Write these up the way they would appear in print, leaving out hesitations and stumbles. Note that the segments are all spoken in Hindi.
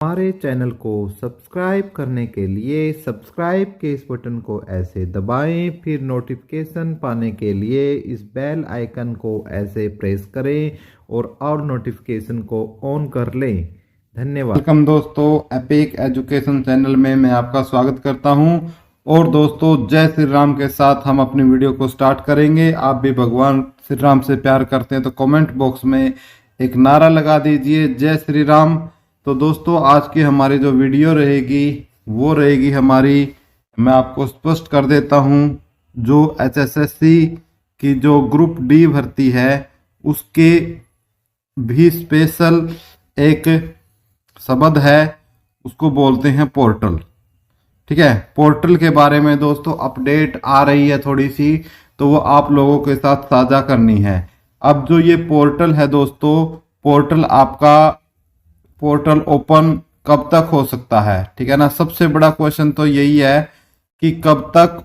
हमारे चैनल को सब्सक्राइब करने के लिए सब्सक्राइब के इस बटन को ऐसे दबाएं, फिर नोटिफिकेशन पाने के लिए इस बेल आइकन को ऐसे प्रेस करें और नोटिफिकेशन को ऑन कर लें। धन्यवाद। वेलकम दोस्तों, एपिक एजुकेशन चैनल में मैं आपका स्वागत करता हूं। और दोस्तों, जय श्री राम के साथ हम अपनी वीडियो को स्टार्ट करेंगे। आप भी भगवान श्री राम से प्यार करते हैं तो कमेंट बॉक्स में एक नारा लगा दीजिए, जय श्री राम। तो दोस्तों, आज की हमारी जो वीडियो रहेगी वो रहेगी हमारी, मैं आपको स्पष्ट कर देता हूं, जो एचएसएससी की जो ग्रुप डी भर्ती है उसके भी स्पेशल एक शब्द है, उसको बोलते हैं पोर्टल। ठीक है, पोर्टल के बारे में दोस्तों अपडेट आ रही है थोड़ी सी, तो वो आप लोगों के साथ साझा करनी है। अब जो ये पोर्टल है दोस्तों, पोर्टल ओपन कब तक हो सकता है? ठीक है ना, सबसे बड़ा क्वेश्चन तो यही है कि कब तक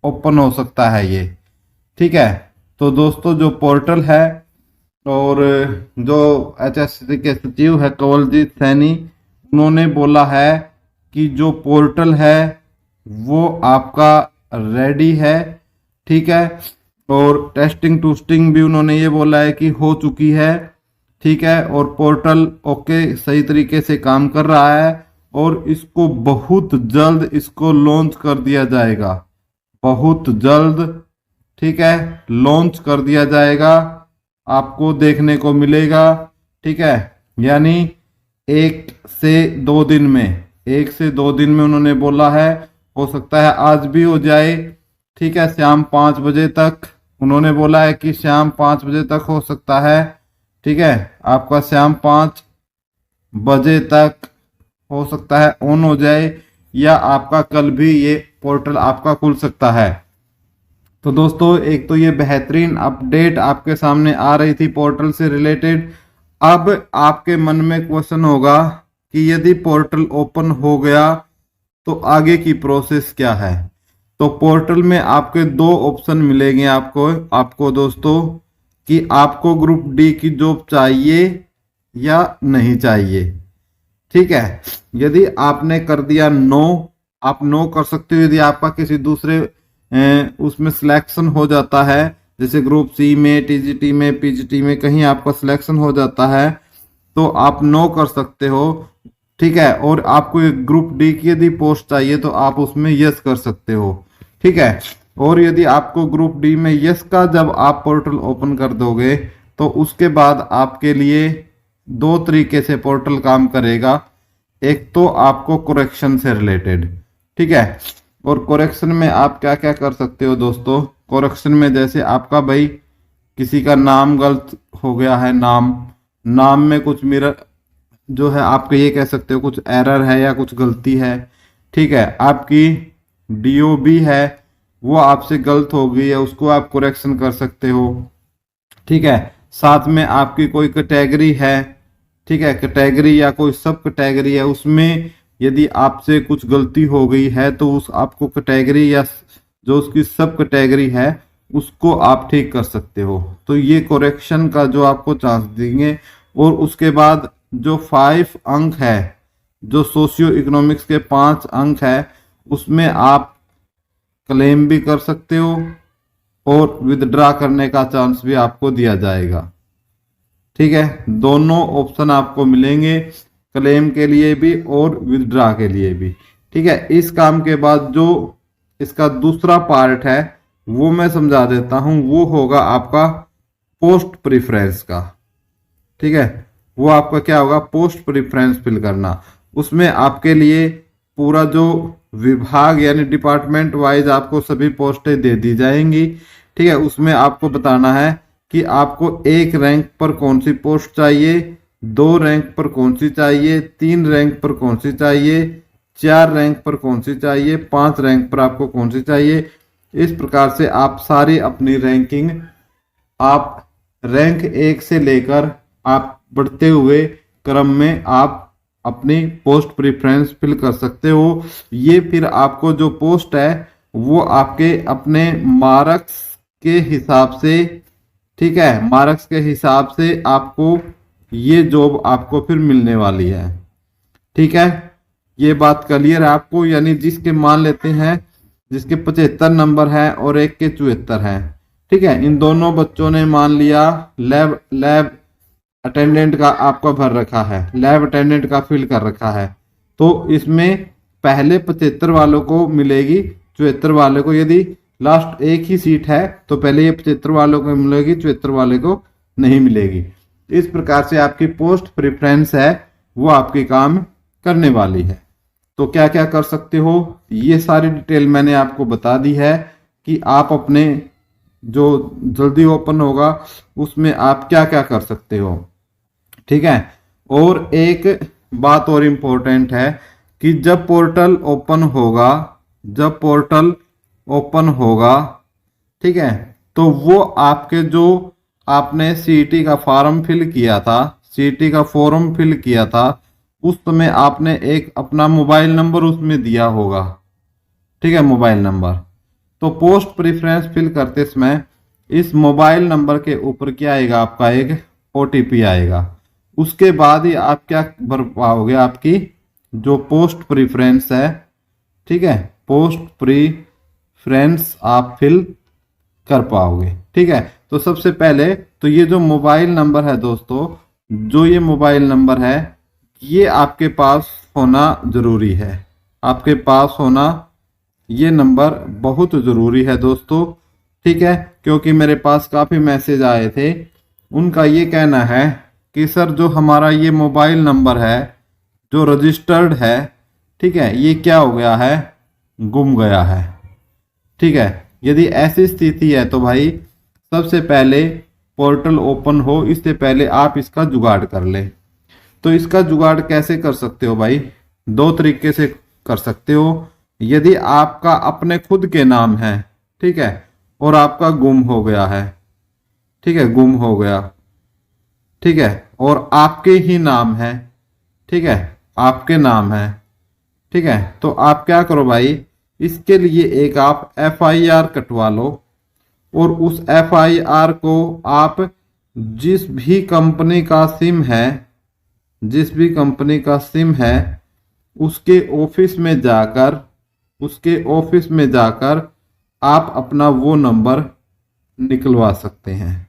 ओपन हो सकता है ये। ठीक है, तो दोस्तों जो पोर्टल है, और जो एचएससी के सचिव है कंवलजीत सैनी, उन्होंने बोला है कि जो पोर्टल है वो आपका रेडी है। ठीक है, और टेस्टिंग टूस्टिंग भी उन्होंने ये बोला है कि हो चुकी है। ठीक है, और पोर्टल ओके सही तरीके से काम कर रहा है और इसको बहुत जल्द इसको लॉन्च कर दिया जाएगा, बहुत जल्द। ठीक है, लॉन्च कर दिया जाएगा, आपको देखने को मिलेगा। ठीक है, यानी 1 से 2 दिन में उन्होंने बोला है। हो सकता है आज भी हो जाए। ठीक है, शाम 5 बजे तक उन्होंने बोला है कि शाम 5 बजे तक हो सकता है। ठीक है, आपका शाम 5 बजे तक हो सकता है ऑन हो जाए, या आपका कल भी ये पोर्टल आपका खुल सकता है। तो दोस्तों, एक तो ये बेहतरीन अपडेट आपके सामने आ रही थी पोर्टल से रिलेटेड। अब आपके मन में क्वेश्चन होगा कि यदि पोर्टल ओपन हो गया तो आगे की प्रोसेस क्या है? तो पोर्टल में आपके 2 ऑप्शन मिलेंगे आपको दोस्तों, कि आपको ग्रुप डी की जॉब चाहिए या नहीं चाहिए। ठीक है, यदि आपने कर दिया नो, आप नो कर सकते हो। यदि आपका किसी दूसरे उसमें सिलेक्शन हो जाता है, जैसे ग्रुप सी में, टीजीटी में, पीजीटी में कहीं आपका सिलेक्शन हो जाता है, तो आप नो कर सकते हो। ठीक है, और आपको एक ग्रुप डी की यदि पोस्ट चाहिए तो आप उसमें यस कर सकते हो। ठीक है, और यदि आपको ग्रुप डी में यस का जब आप पोर्टल ओपन कर दोगे तो उसके बाद आपके लिए 2 तरीके से पोर्टल काम करेगा। एक तो आपको करेक्शन से रिलेटेड, ठीक है, और करेक्शन में आप क्या क्या कर सकते हो दोस्तों? करेक्शन में जैसे आपका भाई किसी का नाम गलत हो गया है, नाम में कुछ मिरर जो है, आपके ये कह सकते हो कुछ एरर है या कुछ गलती है। ठीक है, आपकी डीओबी है वो आपसे गलत हो गई है, उसको आप करेक्शन कर सकते हो। ठीक है, साथ में आपकी कोई कैटेगरी है, ठीक है, कैटेगरी या कोई सब कैटेगरी है, उसमें यदि आपसे कुछ गलती हो गई है तो उस आपको कैटेगरी या जो उसकी सब कैटेगरी है उसको आप ठीक कर सकते हो। तो ये करेक्शन का जो आपको चांस देंगे। और उसके बाद जो 5 अंक है, जो सोशियो इकोनॉमिक्स के 5 अंक है, उसमें आप क्लेम भी कर सकते हो और विदड्रा करने का चांस भी आपको दिया जाएगा। ठीक है, दोनों ऑप्शन आपको मिलेंगे, क्लेम के लिए भी और विदड्रा के लिए भी। ठीक है, इस काम के बाद जो इसका दूसरा पार्ट है वो मैं समझा देता हूं, वो होगा आपका पोस्ट प्रेफरेंस का। ठीक है, वो आपका क्या होगा? पोस्ट प्रेफरेंस फिल करना। उसमें आपके लिए पूरा जो विभाग यानी डिपार्टमेंट वाइज आपको सभी पोस्टें दे दी जाएंगी। ठीक है, उसमें आपको बताना है कि आपको 1 रैंक पर कौन सी पोस्ट चाहिए, 2 रैंक पर कौन सी चाहिए, 3 रैंक पर कौन सी चाहिए, 4 रैंक पर कौन सी चाहिए, 5 रैंक पर आपको कौन सी चाहिए। इस प्रकार से आप सारी अपनी रैंकिंग, आप रैंक 1 से लेकर आप बढ़ते हुए क्रम में आप अपनी पोस्ट प्रेफरेंस फिल कर सकते हो। ये फिर आपको जो पोस्ट है वो आपके अपने मार्क्स के हिसाब से, ठीक है, मार्क्स के हिसाब से आपको ये जॉब आपको फिर मिलने वाली है। ठीक है, ये बात क्लियर है आपको। यानी जिसके मान लेते हैं जिसके 75 नंबर है और एक के 74 है, ठीक है, इन दोनों बच्चों ने मान लिया लैब अटेंडेंट का आपका भर रखा है, लैब अटेंडेंट का फिल कर रखा है, तो इसमें पहले 75 वालों को मिलेगी, 74 वाले को। यदि लास्ट एक ही सीट है तो पहले ये 75 वालों को मिलेगी, 74 वाले को नहीं मिलेगी। इस प्रकार से आपकी पोस्ट प्रेफरेंस है वो आपके काम करने वाली है। तो क्या क्या कर सकते हो, ये सारी डिटेल मैंने आपको बता दी है कि आप अपने जो जल्दी ओपन होगा उसमें आप क्या क्या कर सकते हो, ठीक है। और एक बात और इम्पोर्टेंट है कि जब पोर्टल ओपन होगा, जब पोर्टल ओपन होगा, ठीक है, तो वो आपके जो आपने सीईटी का फॉर्म फिल किया था, सीईटी का फॉर्म फिल किया था, उस समय आपने एक अपना मोबाइल नंबर उसमें दिया होगा, ठीक है, मोबाइल नंबर। तो पोस्ट प्रेफरेंस फिल करते समय इस मोबाइल नंबर के ऊपर क्या आएगा, आपका एक ओटीपी आएगा। उसके बाद ही आप क्या भर पाओगे, आपकी जो पोस्ट प्रेफरेंस है, ठीक है, पोस्ट प्रेफरेंस आप फिल कर पाओगे, ठीक है। तो सबसे पहले तो ये जो मोबाइल नंबर है दोस्तों, जो ये मोबाइल नंबर है ये आपके पास होना जरूरी है, आपके पास होना ये नंबर बहुत ज़रूरी है दोस्तों, ठीक है। क्योंकि मेरे पास काफ़ी मैसेज आए थे, उनका ये कहना है कि सर जो हमारा ये मोबाइल नंबर है जो रजिस्टर्ड है, ठीक है, ये क्या हो गया है, गुम गया है, ठीक है। यदि ऐसी स्थिति है तो भाई सबसे पहले पोर्टल ओपन हो इससे पहले आप इसका जुगाड़ कर ले। तो इसका जुगाड़ कैसे कर सकते हो भाई, दो तरीके से कर सकते हो। यदि आपका अपने खुद के नाम है, ठीक है, और आपका गुम हो गया है, ठीक है, गुम हो गया, ठीक है, और आपके ही नाम है, ठीक है, आपके नाम है, ठीक है, तो आप क्या करो भाई, इसके लिए एक आप एफआईआर कटवा लो, और उस एफआईआर को आप जिस भी कंपनी का सिम है, जिस भी कंपनी का सिम है उसके ऑफिस में जाकर, उसके ऑफिस में जाकर आप अपना वो नंबर निकलवा सकते हैं,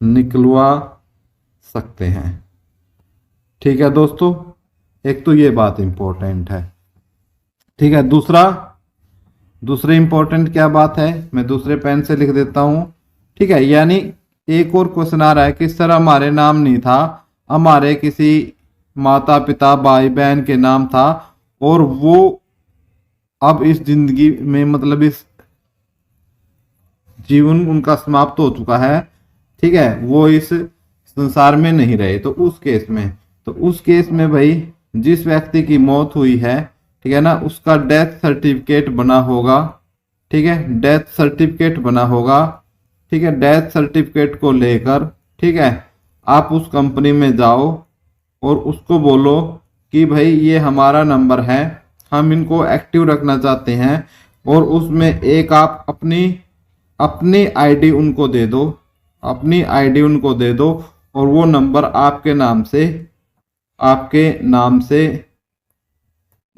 निकलवा सकते हैं, ठीक है दोस्तों। एक तो ये बात इंपॉर्टेंट है, ठीक है। दूसरे इंपॉर्टेंट क्या बात है, मैं दूसरे पेन से लिख देता हूं, ठीक है। यानी एक और क्वेश्चन आ रहा है कि सर हमारे नाम नहीं था, हमारे किसी माता पिता भाई बहन के नाम था और वो अब इस जिंदगी में मतलब इस जीवन उनका समाप्त हो चुका है, ठीक है, वो इस संसार में नहीं रहे। तो उस केस में, तो उस केस में भाई जिस व्यक्ति की मौत हुई है, ठीक है ना, उसका डेथ सर्टिफिकेट बना होगा, ठीक है, डेथ सर्टिफिकेट बना होगा, ठीक है। डेथ सर्टिफिकेट को लेकर, ठीक है, आप उस कंपनी में जाओ और उसको बोलो कि भाई ये हमारा नंबर है, हम इनको एक्टिव रखना चाहते हैं, और उसमें एक आप अपनी आईडी उनको दे दो, अपनी आईडी उनको दे दो, और वो नंबर आपके नाम से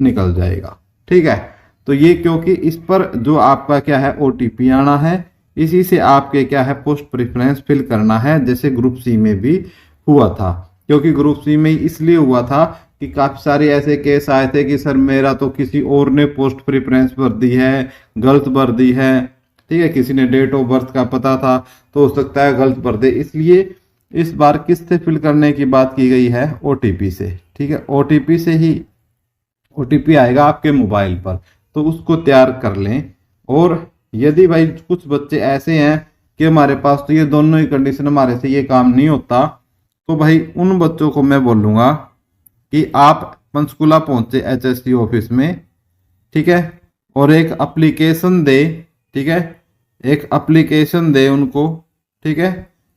निकल जाएगा, ठीक है। तो ये क्योंकि इस पर जो आपका क्या है ओटीपी आना है, इसी से आपके क्या है पोस्ट प्रेफरेंस फिल करना है, जैसे ग्रुप सी में भी हुआ था। क्योंकि ग्रुप सी में इसलिए हुआ था कि काफी सारे ऐसे केस आए थे कि सर मेरा तो किसी और ने पोस्ट प्रेफरेंस भर दी है, गलत भर दी है, ठीक है, किसी ने डेट ऑफ बर्थ का पता था तो हो सकता है गलत भर दे। इसलिए इस बार किससे फिल करने की बात की गई है, ओटीपी से, ठीक है। ओटीपी से ही ओटीपी आएगा आपके मोबाइल पर, तो उसको तैयार कर लें। और यदि भाई कुछ बच्चे ऐसे हैं कि हमारे पास तो ये दोनों ही कंडीशन हमारे से ये काम नहीं होता, तो भाई उन बच्चों को मैं बोलूँगा कि आप पंचकुला पहुँचे एचएससी ऑफिस में, ठीक है, और एक एप्लीकेशन दे, ठीक है, एक एप्लीकेशन दे उनको, ठीक है,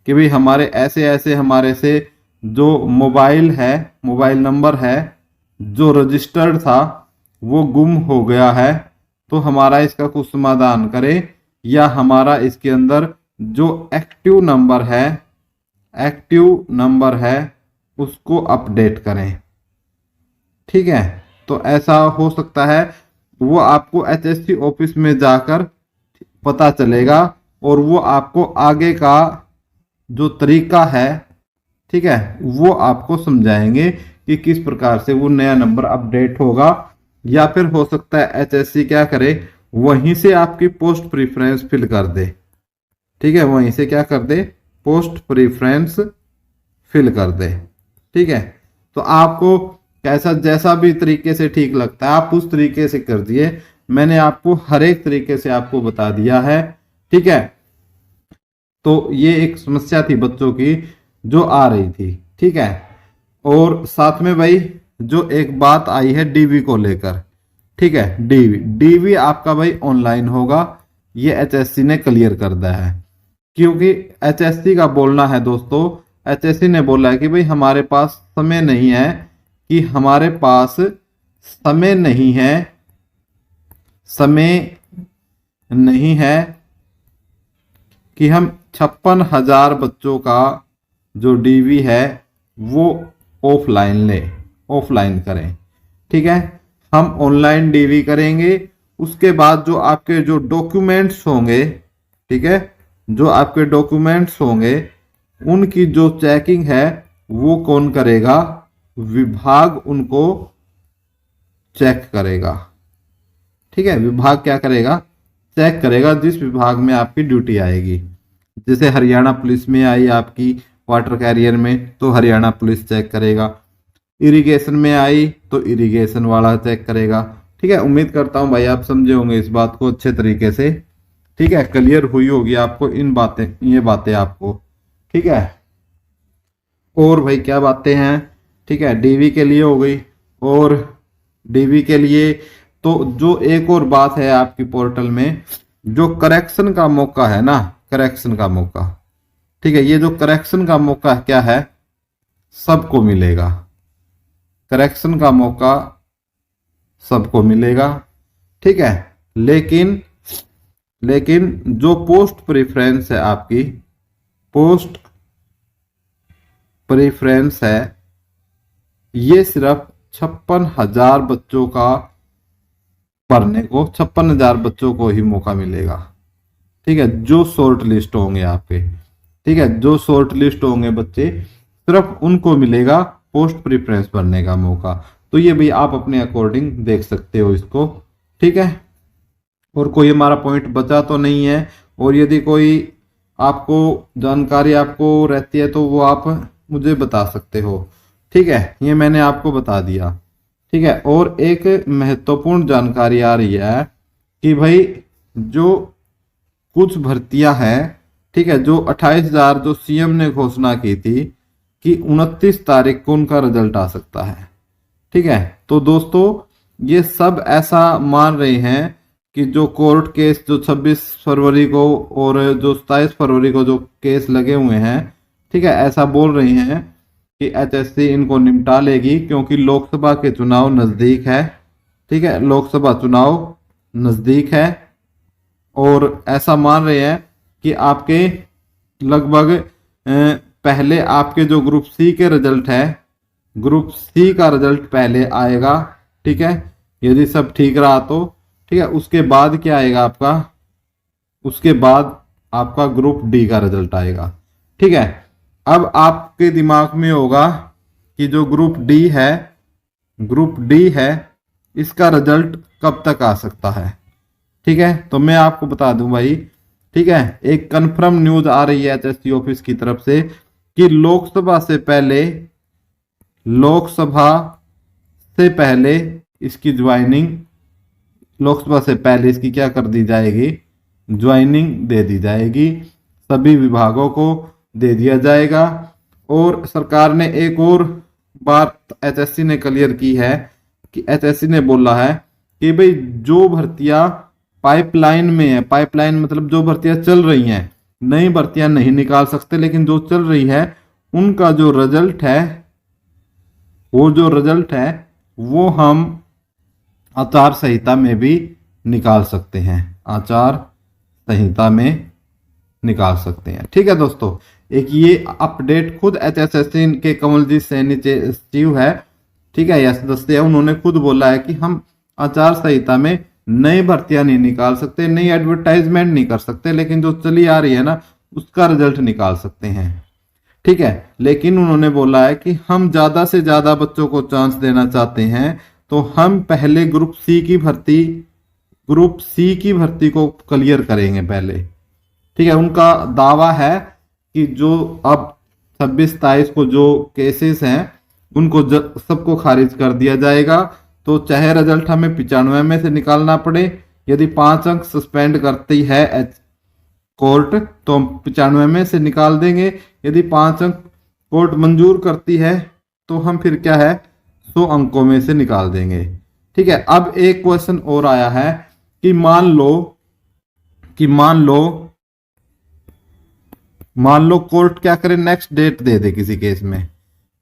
कि भाई हमारे ऐसे ऐसे हमारे से जो मोबाइल नंबर है जो रजिस्टर्ड था वो गुम हो गया है, तो हमारा इसका कुछ समाधान करें, या हमारा इसके अंदर जो एक्टिव नंबर है उसको अपडेट करें, ठीक है, तो ऐसा हो सकता है, वो आपको एचएससी ऑफिस में जाकर पता चलेगा और वो आपको आगे का जो तरीका है, ठीक है, वो आपको समझाएंगे कि किस प्रकार से वो नया नंबर अपडेट होगा। या फिर हो सकता है एचएससी क्या करे, वहीं से आपकी पोस्ट प्रेफरेंस फिल कर दे। ठीक है, वहीं से क्या कर दे, पोस्ट प्रेफरेंस फिल कर दे। ठीक है, तो आपको कैसा जैसा भी तरीके से ठीक लगता है आप उस तरीके से कर दिए। मैंने आपको हर एक तरीके से आपको बता दिया है। ठीक है, तो ये एक समस्या थी बच्चों की जो आ रही थी। ठीक है, और साथ में भाई जो एक बात आई है डीवी को लेकर। ठीक है, डीवी आपका भाई ऑनलाइन होगा, ये एचएससी ने क्लियर कर दिया है। क्योंकि एचएससी का बोलना है दोस्तों, एचएससी ने बोला है कि भाई हमारे पास समय नहीं है, कि हमारे पास समय नहीं है, समय नहीं है कि हम 56,000 बच्चों का जो डीवी है वो ऑफलाइन करें। ठीक है, हम ऑनलाइन डीवी करेंगे। उसके बाद जो आपके जो डॉक्यूमेंट्स होंगे, ठीक है, जो आपके डॉक्यूमेंट्स होंगे उनकी जो चेकिंग है वो कौन करेगा, विभाग उनको चेक करेगा। ठीक है, विभाग क्या करेगा, चेक करेगा, जिस विभाग में आपकी ड्यूटी आएगी। जैसे हरियाणा पुलिस में आई आपकी वाटर कैरियर में, तो हरियाणा पुलिस चेक करेगा। इरिगेशन में आई तो इरिगेशन वाला चेक करेगा। ठीक है, उम्मीद करता हूं भाई आप समझे होंगे इस बात को अच्छे तरीके से। ठीक है, क्लियर हुई होगी आपको ये बातें आपको। ठीक है, और भाई क्या बातें हैं। ठीक है, डीवी के लिए हो गई। और डीवी के लिए तो जो एक और बात है आपकी पोर्टल में, जो करेक्शन का मौका है ना, करेक्शन का मौका, ठीक है, ये जो करेक्शन का मौका क्या है, सबको मिलेगा। करेक्शन का मौका सबको मिलेगा। ठीक है, लेकिन जो पोस्ट प्रेफरेंस है, आपकी पोस्ट प्रेफरेंस है, ये सिर्फ 56,000 बच्चों का पढ़ने को, 56,000 बच्चों को ही मौका मिलेगा। ठीक है, जो शॉर्ट लिस्ट होंगे आपके, ठीक है, जो शॉर्ट लिस्ट होंगे बच्चे, सिर्फ उनको मिलेगा पोस्ट प्रेफरेंस भरने का मौका। तो ये भी आप अपने अकॉर्डिंग देख सकते हो इसको। ठीक है, और कोई हमारा पॉइंट बचा तो नहीं है, और यदि कोई आपको जानकारी आपको रहती है तो वो आप मुझे बता सकते हो। ठीक है, ये मैंने आपको बता दिया। ठीक है, और एक महत्वपूर्ण जानकारी आ रही है कि भाई जो कुछ भर्तियां हैं, ठीक है, जो 28,000 जो सीएम ने घोषणा की थी कि 29 तारीख को उनका रिजल्ट आ सकता है। ठीक है, तो दोस्तों ये सब ऐसा मान रहे हैं कि जो कोर्ट केस जो 26 फरवरी को और जो 27 फरवरी को जो केस लगे हुए हैं, ठीक है, ऐसा बोल रही हैं कि एचएससी इनको निपटा लेगी, क्योंकि लोकसभा के चुनाव नज़दीक है। ठीक है, लोकसभा चुनाव नज़दीक है, और ऐसा मान रहे हैं कि आपके लगभग पहले आपके जो ग्रुप सी के रिजल्ट है, ग्रुप सी का रिजल्ट पहले आएगा। ठीक है, यदि सब ठीक रहा तो। ठीक है, उसके बाद क्या आएगा आपका, उसके बाद आपका ग्रुप डी का रिजल्ट आएगा। ठीक है, अब आपके दिमाग में होगा कि जो ग्रुप डी है इसका रिजल्ट कब तक आ सकता है। ठीक है, तो मैं आपको बता दूं भाई, ठीक है, एक कंफर्म न्यूज आ रही है एचएससी ऑफिस की तरफ से कि लोकसभा से पहले इसकी ज्वाइनिंग, लोकसभा से पहले इसकी क्या कर दी जाएगी, ज्वाइनिंग दे दी जाएगी, सभी विभागों को दे दिया जाएगा। और सरकार ने एक और बात एचएससी ने क्लियर की है कि एचएससी ने बोला है कि भाई जो भर्तियां पाइपलाइन में है, पाइपलाइन मतलब जो भर्तियां चल रही हैं, नई भर्तियां नहीं निकाल सकते, लेकिन जो चल रही है उनका जो रिजल्ट है वो हम आचार संहिता में भी निकाल सकते हैं, आचार संहिता में निकाल सकते हैं। ठीक है दोस्तों, एक ये अपडेट खुद एचएसएससी के कमलजीत सैनी सचिव है, ठीक है, या सदस्य है, उन्होंने खुद बोला है कि हम आचार संहिता में नई भर्तियां नहीं निकाल सकते, नई एडवर्टाइजमेंट नहीं कर सकते, लेकिन जो चली आ रही है ना उसका रिजल्ट निकाल सकते हैं। ठीक है, लेकिन उन्होंने बोला है कि हम ज्यादा से ज्यादा बच्चों को चांस देना चाहते हैं, तो हम पहले ग्रुप सी की भर्ती को क्लियर करेंगे पहले। ठीक है, उनका दावा है कि जो अब 26-27 को जो केसेस हैं उनको सबको खारिज कर दिया जाएगा, तो चाहे रिजल्ट हमें 95 में से निकालना पड़े, यदि 5 अंक सस्पेंड करती है कोर्ट तो हम 95 में से निकाल देंगे, यदि 5 अंक कोर्ट मंजूर करती है तो हम फिर क्या है 100 अंकों में से निकाल देंगे। ठीक है, अब एक क्वेश्चन और आया है कि मान लो कोर्ट क्या करे, नेक्स्ट डेट दे दे किसी केस में।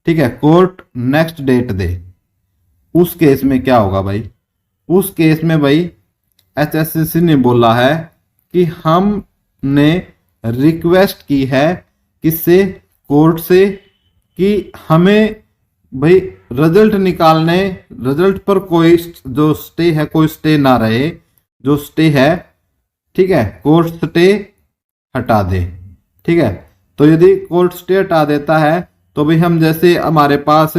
ठीक है, कोर्ट नेक्स्ट डेट दे, उस केस में क्या होगा भाई? उस केस में भाई HSCC ने बोला है कि हमने रिक्वेस्ट की है किससे, कोर्ट से, कि हमें भाई रिजल्ट पर कोई जो स्टे है कोई स्टे ना रहे, जो स्टे है ठीक है कोर्ट स्टे हटा दे। ठीक है, तो यदि कोर्ट स्टे हटा देता है तो भाई हम जैसे हमारे पास,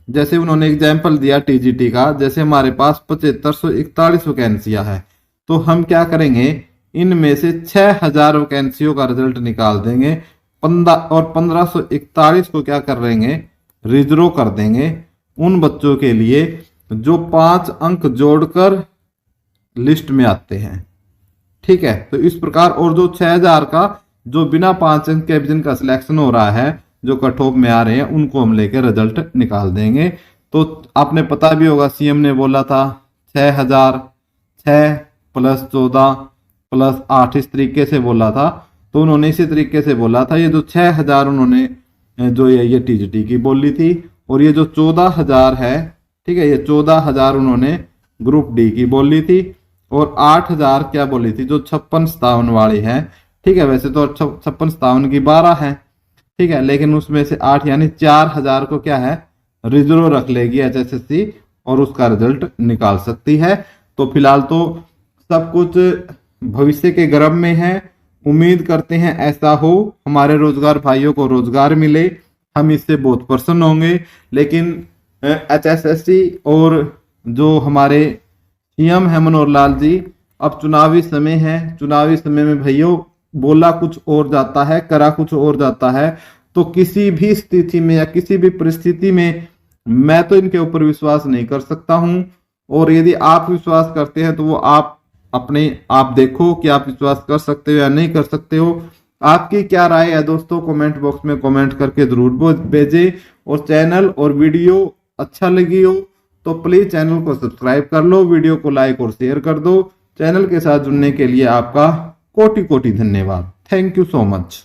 जैसे उन्होंने एग्जाम्पल दिया TGT का, जैसे हमारे पास 7541 वैकेंसियां है, तो हम क्या करेंगे इनमें से 6000 वैकेंसियों का रिजल्ट निकाल देंगे, 1541 को क्या कर देंगे, रिजर्व कर देंगे उन बच्चों के लिए जो 5 अंक जोड़कर लिस्ट में आते हैं। ठीक है, तो इस प्रकार, और जो 6000 का जो बिना 5 अंक के जिनका सिलेक्शन हो रहा है, जो कट ऑफ में आ रहे हैं, उनको हम लेकर रिजल्ट निकाल देंगे। तो आपने पता भी होगा CM ने बोला था 6000, 6 + 14 + 8 इस तरीके से बोला था, तो उन्होंने इसी तरीके से बोला था। ये जो 6000 उन्होंने जो ये TGT की बोली थी, और ये जो 14000 है, ठीक है, ये 14000 उन्होंने ग्रुप D की बोली थी, और 8000 क्या बोली थी जो 56-57 वाली है। ठीक है, वैसे तो 56-57 की 12 है, ठीक है, लेकिन उसमें से 8 यानी 4000 को क्या है रिजर्व रख लेगी HSSC और उसका रिजल्ट निकाल सकती है। तो फिलहाल तो सब कुछ भविष्य के गर्भ में है, उम्मीद करते हैं ऐसा हो, हमारे रोजगार भाइयों को रोजगार मिले, हम इससे बहुत प्रसन्न होंगे। लेकिन HSSC और जो हमारे CM है मनोहर लाल जी, अब चुनावी समय है, चुनावी समय में भाइयों बोला कुछ और जाता है, करा कुछ और जाता है, तो किसी भी स्थिति में या किसी भी परिस्थिति में मैं तो इनके ऊपर विश्वास नहीं कर सकता हूं, और यदि आप विश्वास करते हैं तो वो आप देखो कि आप विश्वास कर सकते हो या नहीं कर सकते हो। आपकी क्या राय है दोस्तों, कमेंट बॉक्स में कमेंट करके जरूर भेजें, और चैनल और वीडियो अच्छा लगी हो तो प्लीज चैनल को सब्सक्राइब कर लो, वीडियो को लाइक और शेयर कर दो। चैनल के साथ जुड़ने के लिए आपका कोटि कोटि धन्यवाद। Thank you so much.